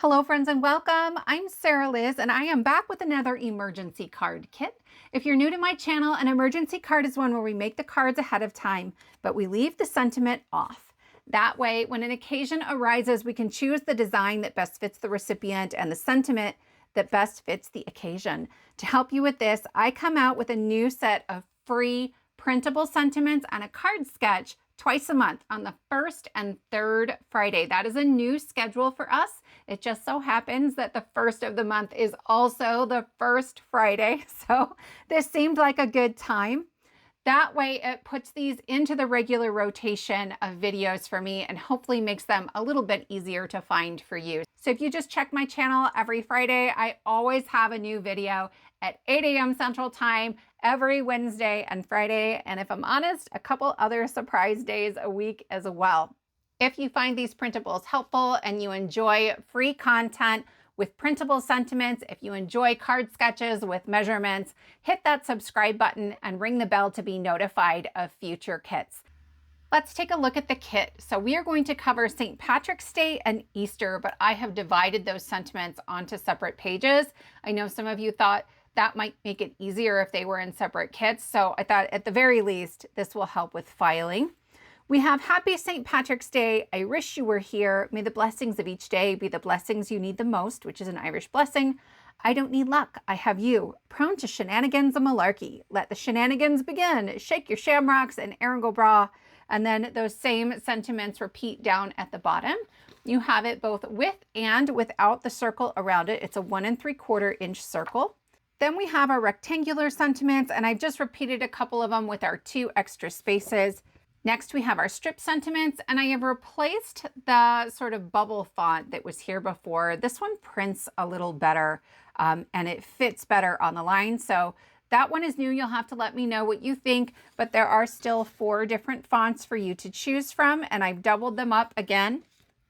Hello friends and welcome. I'm Sarah Liz and I am back with another emergency card kit. If you're new to my channel, an emergency card is one where we make the cards ahead of time, but we leave the sentiment off. That way, when an occasion arises, we can choose the design that best fits the recipient and the sentiment that best fits the occasion. To help you with this, I come out with a new set of free printable sentiments and a card sketch twice a month on the first and third Friday. That is a new schedule for us. It just so happens that the first of the month is also the first Friday. So this seemed like a good time. That way it puts these into the regular rotation of videos for me and hopefully makes them a little bit easier to find for you. So if you just check my channel every Friday, I always have a new video at 8 a.m. Central Time every Wednesday and Friday. And if I'm honest, a couple other surprise days a week as well. If you find these printables helpful and you enjoy free content with printable sentiments, if you enjoy card sketches with measurements, hit that subscribe button and ring the bell to be notified of future kits. Let's take a look at the kit. So we are going to cover St. Patrick's Day and Easter, but I have divided those sentiments onto separate pages. I know some of you thought that might make it easier if they were in separate kits. So I thought at the very least, this will help with filing. We have Happy St. Patrick's Day. I wish you were here. May the blessings of each day be the blessings you need the most, which is an Irish blessing. I don't need luck. I have you. Prone to shenanigans and malarkey. Let the shenanigans begin. Shake your shamrocks and Erin bra. And then those same sentiments repeat down at the bottom. You have it both with and without the circle around it. It's a 1 3/4 inch circle. Then we have our rectangular sentiments, and I've just repeated a couple of them with our 2 extra spaces. Next, we have our strip sentiments, and I have replaced the sort of bubble font that was here before. This one prints a little better, and it fits better on the line. So that one is new. You'll have to let me know what you think, but there are still 4 different fonts for you to choose from, and I've doubled them up again.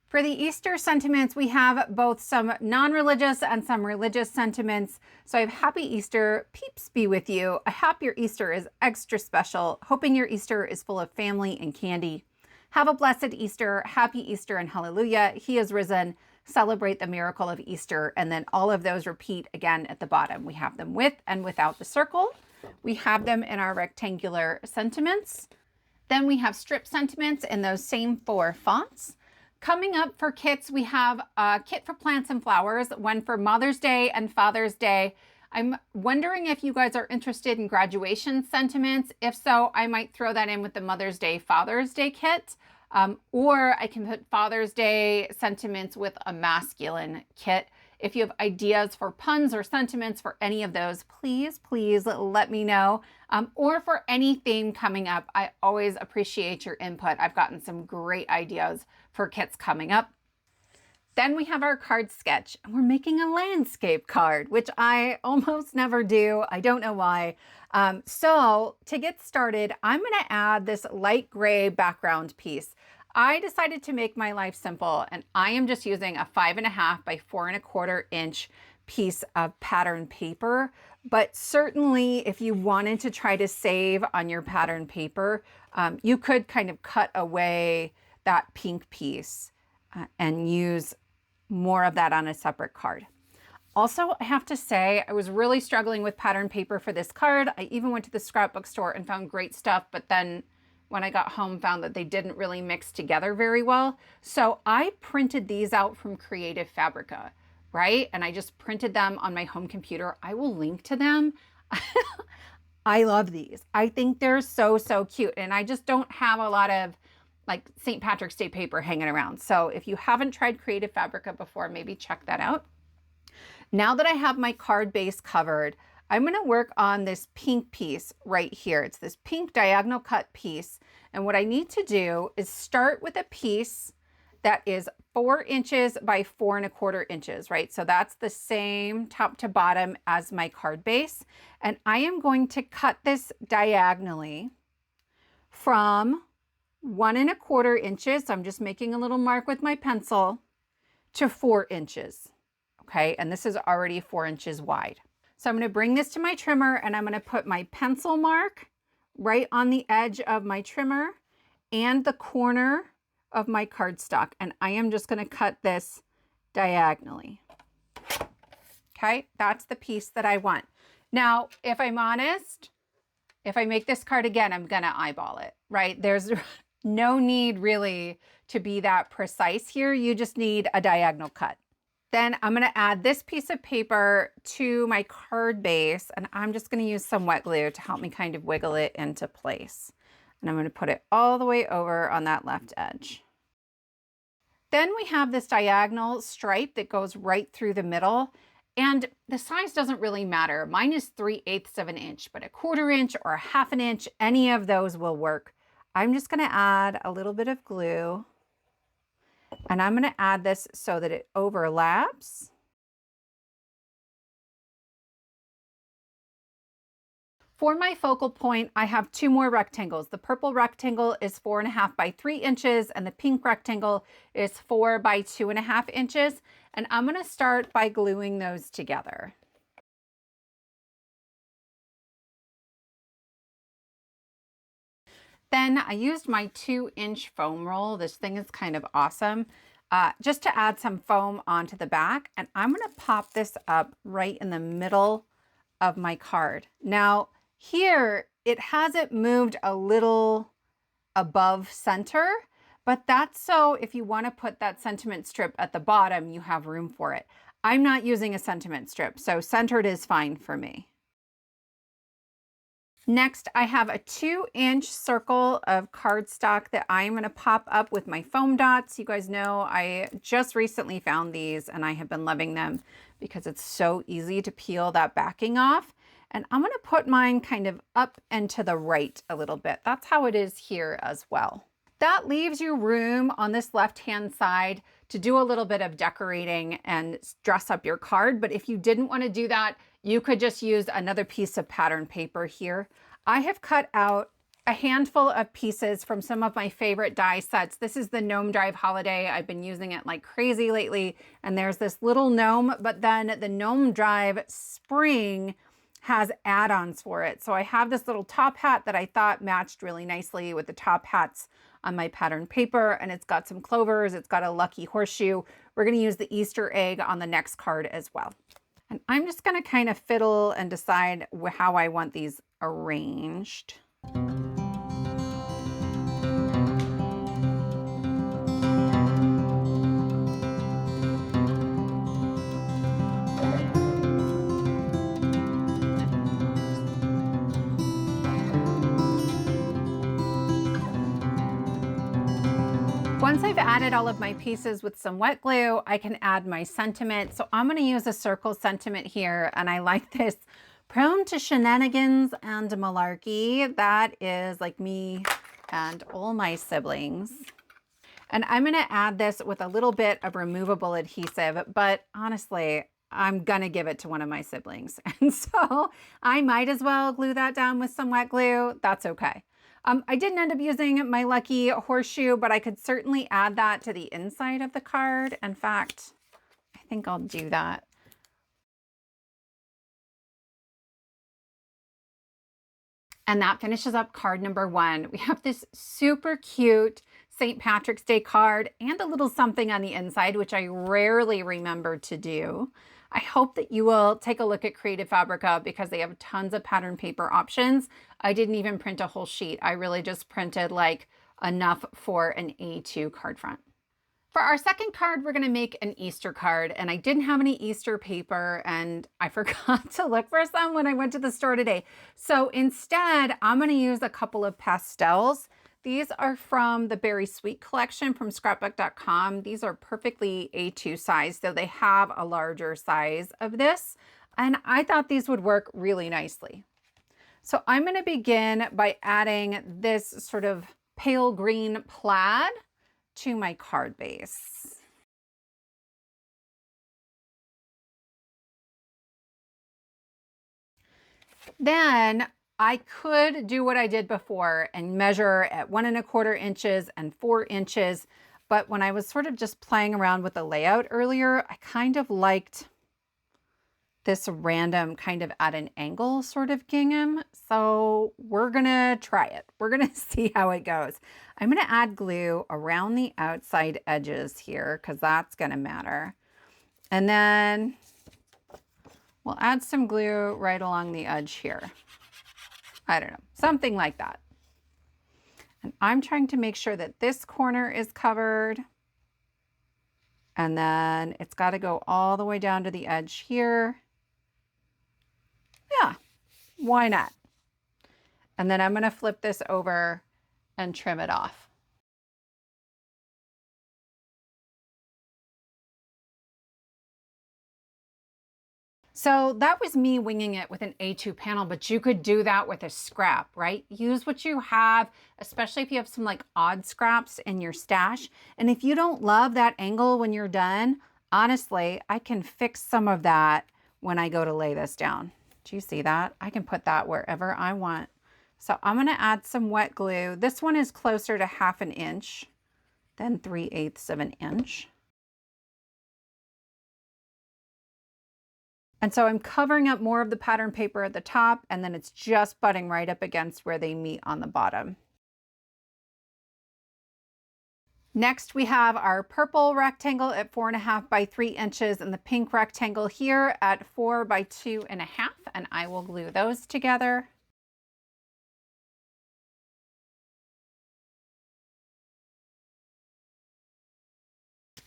For the Easter sentiments, we have both some non-religious and some religious sentiments. So I have Happy Easter, peeps be with you. A happier Easter is extra special. Hoping your Easter is full of family and candy. Have a blessed Easter, Happy Easter and hallelujah. He is risen. Celebrate the miracle of Easter. And then all of those repeat again at the bottom. We have them with and without the circle. We have them in our rectangular sentiments. Then we have strip sentiments in those same 4 fonts. Coming up for kits, we have a kit for plants and flowers, one for Mother's Day and Father's Day. I'm wondering if you guys are interested in graduation sentiments. If so, I might throw that in with the Mother's Day, Father's Day kit. Or I can put Father's Day sentiments with a masculine kit. If you have ideas for puns or sentiments for any of those, please let me know. Or for any theme coming up, I always appreciate your input. I've gotten some great ideas for kits coming up. Then we have our card sketch, and we're making a landscape card, which I almost never do. I don't know why. So to get started, I'm going to add this light gray background piece. I decided to make my life simple, and I am just using a 5.5 by 4 1/4 inch piece of pattern paper. But certainly if you wanted to try to save on your pattern paper, you could kind of cut away that pink piece and use more of that on a separate card. Also, I have to say, I was really struggling with pattern paper for this card. I even went to the scrapbook store and found great stuff, but then when I got home, found that they didn't really mix together very well. So I printed these out from Creative Fabrica, right? And I just printed them on my home computer. I will link to them. I love these. I think they're so cute. And I just don't have a lot of like St. Patrick's Day paper hanging around. So if you haven't tried Creative Fabrica before, maybe check that out. Now that I have my card base covered, I'm going to work on this pink piece right here. It's this pink diagonal cut piece. And what I need to do is start with a piece that is 4 inches by 4 1/4 inches, right? So that's the same top to bottom as my card base. And I am going to cut this diagonally from 1 1/4 inches. So I'm just making a little mark with my pencil to 4 inches. Okay. And this is already 4 inches wide. So I'm going to bring this to my trimmer and I'm going to put my pencil mark right on the edge of my trimmer and the corner of my cardstock. And I am just going to cut this diagonally. Okay, that's the piece that I want. Now, if I'm honest, if I make this card again, I'm gonna eyeball it, right? There's no need really to be that precise here. You just need a diagonal cut. Then I'm gonna add this piece of paper to my card base, and I'm just gonna use some wet glue to help me kind of wiggle it into place. And I'm gonna put it all the way over on that left edge. Then we have this diagonal stripe that goes right through the middle. And the size doesn't really matter. Mine is 3/8 of an inch, but a 1/4 inch or a 1/2 inch, any of those will work. I'm just gonna add a little bit of glue, and I'm gonna add this so that it overlaps. For my focal point, I have 2 more rectangles. The purple rectangle is 4.5 by 3 inches, and the pink rectangle is 4 by 2.5 inches. And I'm gonna start by gluing those together. Then I used my 2-inch foam roll. This thing is kind of awesome. Just to add some foam onto the back. And I'm gonna pop this up right in the middle of my card. Now, here, it has it moved a little above center, but that's so if you want to put that sentiment strip at the bottom, you have room for it. I'm not using a sentiment strip, so centered is fine for me. Next, I have a 2-inch circle of cardstock that I'm going to pop up with my foam dots. You guys know I just recently found these and I have been loving them because it's so easy to peel that backing off. And I'm going to put mine kind of up and to the right a little bit. That's how it is here as well. That leaves you room on this left-hand side to do a little bit of decorating and dress up your card. But if you didn't want to do that, you could just use another piece of pattern paper here. I have cut out a handful of pieces from some of my favorite die sets. This is the Gnome Drive Holiday. I've been using it like crazy lately. And there's this little gnome, but then the Gnome Drive Spring has add-ons for it. So I have this little top hat that I thought matched really nicely with the top hats on my pattern paper, and it's got some clovers, it's got a lucky horseshoe. We're gonna use the Easter egg on the next card as well. And I'm just gonna kind of fiddle and decide how I want these arranged. Once I've added all of my pieces with some wet glue, I can add my sentiment. So I'm gonna use a circle sentiment here, and I like this. Prone to shenanigans and malarkey. That is like me and all my siblings. And I'm gonna add this with a little bit of removable adhesive, but honestly, I'm gonna give it to one of my siblings. And so I might as well glue that down with some wet glue. That's okay. I didn't end up using my lucky horseshoe, but I could certainly add that to the inside of the card. In fact, I think I'll do that. And that finishes up card number 1. We have this super cute St. Patrick's Day card and a little something on the inside, which I rarely remember to do. I hope that you will take a look at Creative Fabrica because they have tons of pattern paper options. I didn't even print a whole sheet. I really just printed like enough for an A2 card front. For our second card, we're gonna make an Easter card, and I didn't have any Easter paper and I forgot to look for some when I went to the store today. So instead, I'm gonna use a couple of pastels. These are from the Berry Sweet collection from scrapbook.com. These are perfectly A2 size, so they have a larger size of this. And I thought these would work really nicely. So I'm gonna begin by adding this sort of pale green plaid to my card base. Then I could do what I did before and measure at 1 1/4 inches and 4 inches. But when I was sort of just playing around with the layout earlier, I kind of liked this random kind of at an angle sort of gingham. So we're gonna try it. We're gonna see how it goes. I'm gonna add glue around the outside edges here because that's gonna matter. And then we'll add some glue right along the edge here. I don't know, something like that. And I'm trying to make sure that this corner is covered. And then it's got to go all the way down to the edge here. Yeah, why not? And then I'm going to flip this over and trim it off. So that was me winging it with an A2 panel, but you could do that with a scrap, right? Use what you have, especially if you have some like odd scraps in your stash. And if you don't love that angle when you're done, honestly, I can fix some of that when I go to lay this down. Do you see that? I can put that wherever I want. So I'm gonna add some wet glue. This one is closer to 1/2 inch than 3/8 of an inch. And so I'm covering up more of the pattern paper at the top, and then it's just butting right up against where they meet on the bottom. Next, we have our purple rectangle at 4.5 by 3 inches and the pink rectangle here at 4 by 2.5, and I will glue those together.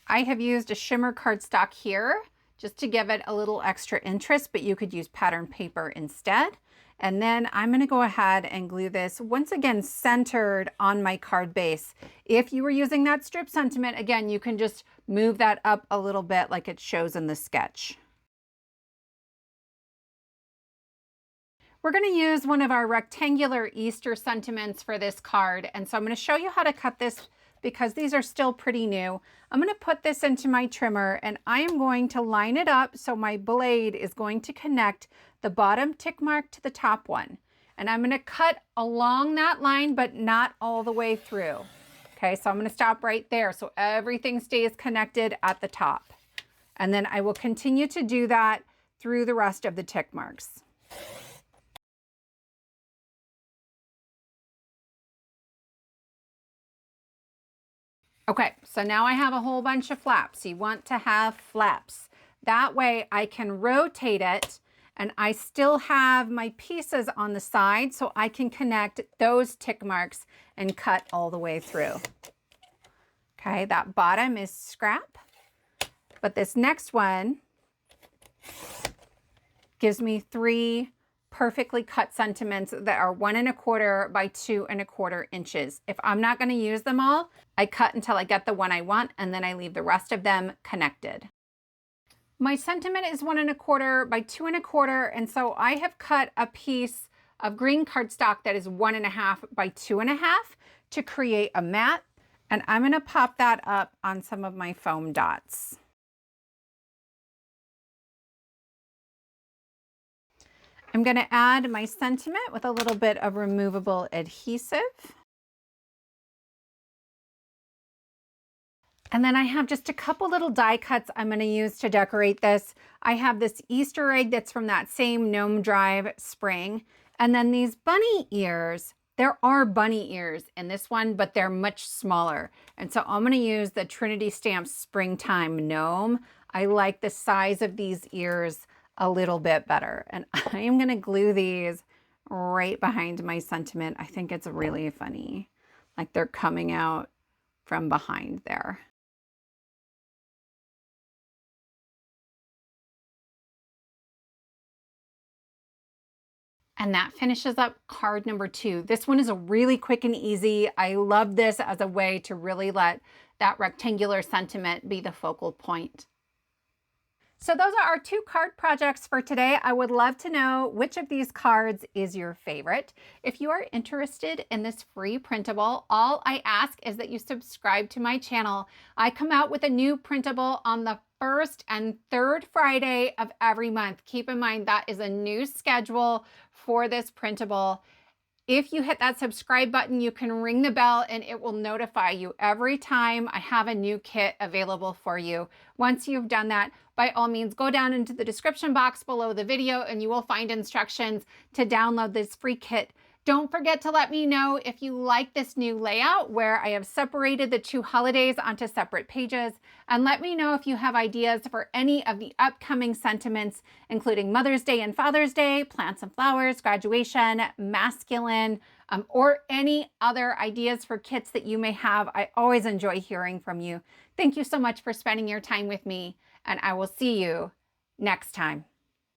I have used a shimmer cardstock here just to give it a little extra interest, but you could use pattern paper instead. And then I'm gonna go ahead and glue this once again centered on my card base. If you were using that strip sentiment, again, you can just move that up a little bit like it shows in the sketch. We're gonna use one of our rectangular Easter sentiments for this card. And so I'm gonna show you how to cut this because these are still pretty new. I'm gonna put this into my trimmer and I am going to line it up so my blade is going to connect the bottom tick mark to the top one. And I'm gonna cut along that line, but not all the way through. Okay, so I'm gonna stop right there so everything stays connected at the top. And then I will continue to do that through the rest of the tick marks. Okay, so now I have a whole bunch of flaps. You want to have flaps. That way I can rotate it and I still have my pieces on the side so I can connect those tick marks and cut all the way through. Okay, that bottom is scrap, but this next one gives me 3 perfectly cut sentiments that are 1.25 by 2.25 inches. If I'm not going to use them all, I cut until I get the one I want and then I leave the rest of them connected. My sentiment is 1.25 by 2.25, and so I have cut a piece of green cardstock that is 1.5 by 2.5 to create a mat, and I'm going to pop that up on some of my foam dots. I'm going to add my sentiment with a little bit of removable adhesive. And then I have just a couple little die cuts I'm going to use to decorate this. I have this Easter egg that's from that same Gnome Drive spring. And then these bunny ears. There are bunny ears in this one, but they're much smaller. And so I'm going to use the Trinity Stamps Springtime Gnome. I like the size of these ears a little bit better. And I am going to glue these right behind my sentiment. I think it's really funny. Like they're coming out from behind there. And that finishes up card number 2. This one is a really quick and easy. I love this as a way to really let that rectangular sentiment be the focal point. So those are our 2 card projects for today. I would love to know which of these cards is your favorite. If you are interested in this free printable, all I ask is that you subscribe to my channel. I come out with a new printable on the 1st and 3rd Friday of every month. Keep in mind that is a new schedule for this printable. If you hit that subscribe button, you can ring the bell and it will notify you every time I have a new kit available for you. Once you've done that, by all means, go down into the description box below the video and you will find instructions to download this free kit Don't forget to let me know if you like this new layout where I have separated the two holidays onto separate pages, and let me know if you have ideas for any of the upcoming sentiments, including Mother's Day and Father's Day, plants and flowers, graduation, masculine, or any other ideas for kits that you may have. I always enjoy hearing from you. Thank you so much for spending your time with me, and I will see you next time.